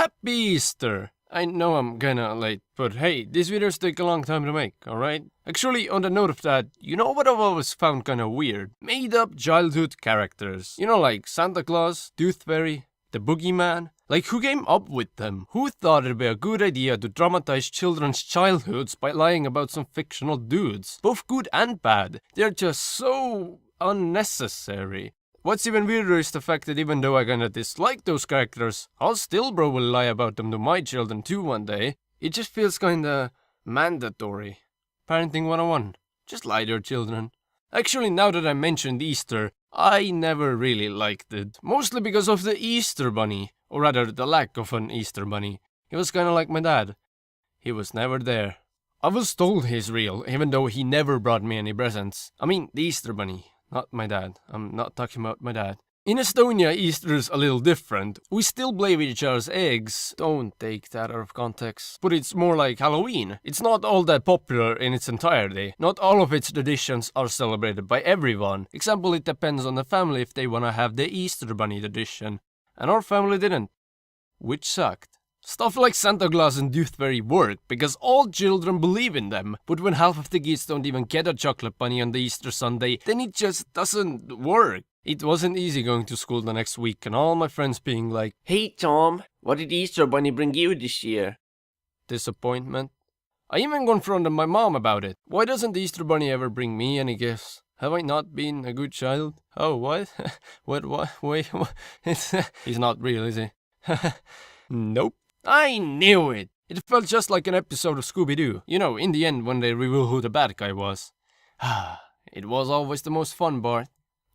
Happy Easter! I know I'm kinda late, but hey, these videos take a long time to make, alright? Actually, on the note of that, you know what I've always found kinda weird? Made up childhood characters. You know, like Santa Claus, Tooth Fairy, the Boogeyman? Like, who came up with them? Who thought it'd be a good idea to dramatize children's childhoods by lying about some fictional dudes? Both good and bad. They're just so unnecessary. What's even weirder is the fact that even though I kinda dislike those characters, I'll still probably lie about them to my children too one day. It just feels kinda mandatory. Parenting 101. Just lie to your children. Actually, now that I mentioned Easter, I never really liked it. Mostly because of the Easter bunny. Or rather, the lack of an Easter bunny. He was kinda like my dad. He was never there. I was told he's real, even though he never brought me any presents. I mean, the Easter bunny. Not my dad. I'm not talking about my dad. In Estonia, Easter's a little different. We still play with each other's eggs. Don't take that out of context. But it's more like Halloween. It's not all that popular in its entirety. Not all of its traditions are celebrated by everyone. Example, it depends on the family if they wanna have the Easter Bunny tradition. And our family didn't. Which sucked. Stuff like Santa Claus and Tooth Fairy work because all children believe in them, but when half of the kids don't even get a chocolate bunny on the Easter Sunday, then it just doesn't work. It wasn't easy going to school the next week and all my friends being like, "Hey Tom, what did Easter Bunny bring you this year?" Disappointment. I even confronted my mom about it. Why doesn't the Easter Bunny ever bring me any gifts? Have I not been a good child? Oh, what? What? Wait, what? He's not real, is he? Nope. I knew it! It felt just like an episode of Scooby-Doo. You know, in the end when they reveal who the bad guy was. It was always the most fun part.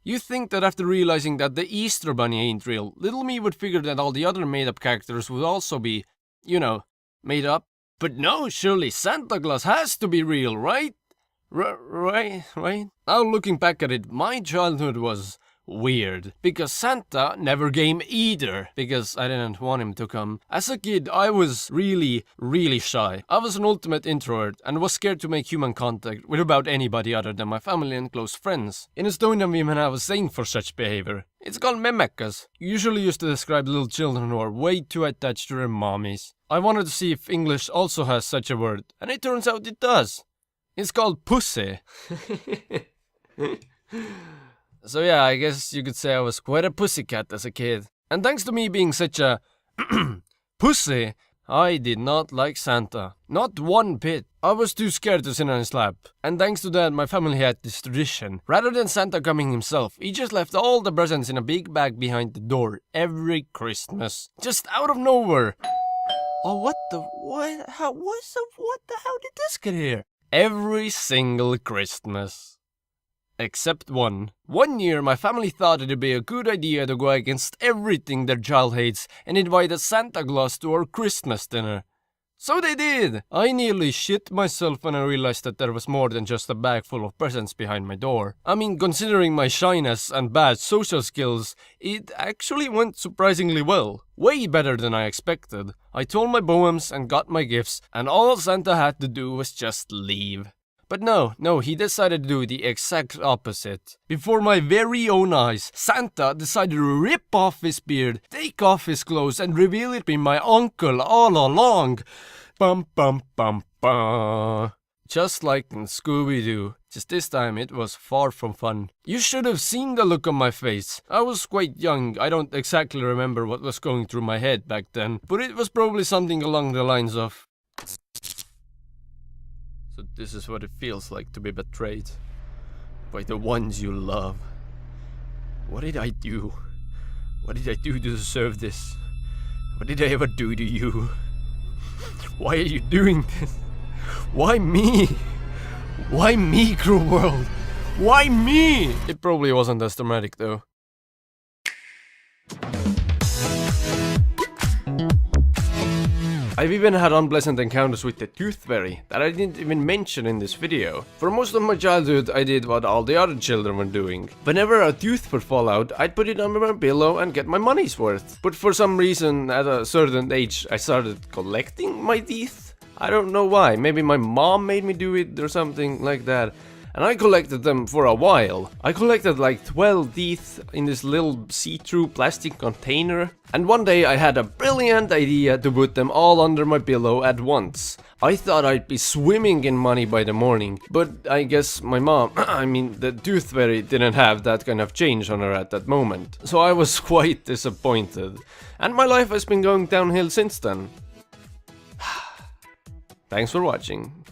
You think that after realizing that the Easter Bunny ain't real, little me would figure that all the other made-up characters would also be, you know, made up. But no, surely Santa Claus has to be real, right? Right? Now looking back at it, my childhood was weird. Because Santa never came either. Because I didn't want him to come. As a kid, I was really shy. I was an ultimate introvert and was scared to make human contact with about anybody other than my family and close friends. In Estonia, we even have a saying for such behavior. It's called memmekas. Usually used to describe little children who are way too attached to their mommies. I wanted to see if English also has such a word, and it turns out it does. It's called pussy. So yeah, I guess you could say I was quite a pussycat as a kid. And thanks to me being such a pussy, I did not like Santa. Not one bit. I was too scared to sit on his lap. And thanks to that, my family had this tradition. Rather than Santa coming himself, he just left all the presents in a big bag behind the door every Christmas. Just out of nowhere. Oh, how did this get here? Every single Christmas. Except one. One year, my family thought it'd be a good idea to go against everything their child hates and invite Santa Claus to our Christmas dinner. So they did! I nearly shit myself when I realized that there was more than just a bag full of presents behind my door. I mean, considering my shyness and bad social skills, it actually went surprisingly well. Way better than I expected. I told my poems and got my gifts, and all Santa had to do was just leave. But no, he decided to do the exact opposite. Before my very own eyes, Santa decided to rip off his beard, take off his clothes, and reveal it be my uncle all along. Bum bum bum bum. Just like in Scooby-Doo, just this time it was far from fun. You should have seen the look on my face. I was quite young, I don't exactly remember what was going through my head back then, but it was probably something along the lines of... So this is what it feels like to be betrayed by the ones you love. What did I do? What did I do to deserve this? What did I ever do to you? Why are you doing this? Why me? Why me, cruel world? Why me? It probably wasn't as dramatic though. I've even had unpleasant encounters with the Tooth Fairy that I didn't even mention in this video. For most of my childhood, I did what all the other children were doing. Whenever a tooth would fall out, I'd put it under my pillow and get my money's worth. But for some reason, at a certain age, I started collecting my teeth. I don't know why, maybe my mom made me do it or something like that. and I collected them for a while. I collected like 12 teeth in this little see-through plastic container, and one day I had a brilliant idea to put them all under my pillow at once. I thought I'd be swimming in money by the morning, but I guess my mom, I mean the tooth fairy, didn't have that kind of change on her at that moment. So I was quite disappointed, and my life has been going downhill since then. Thanks for watching.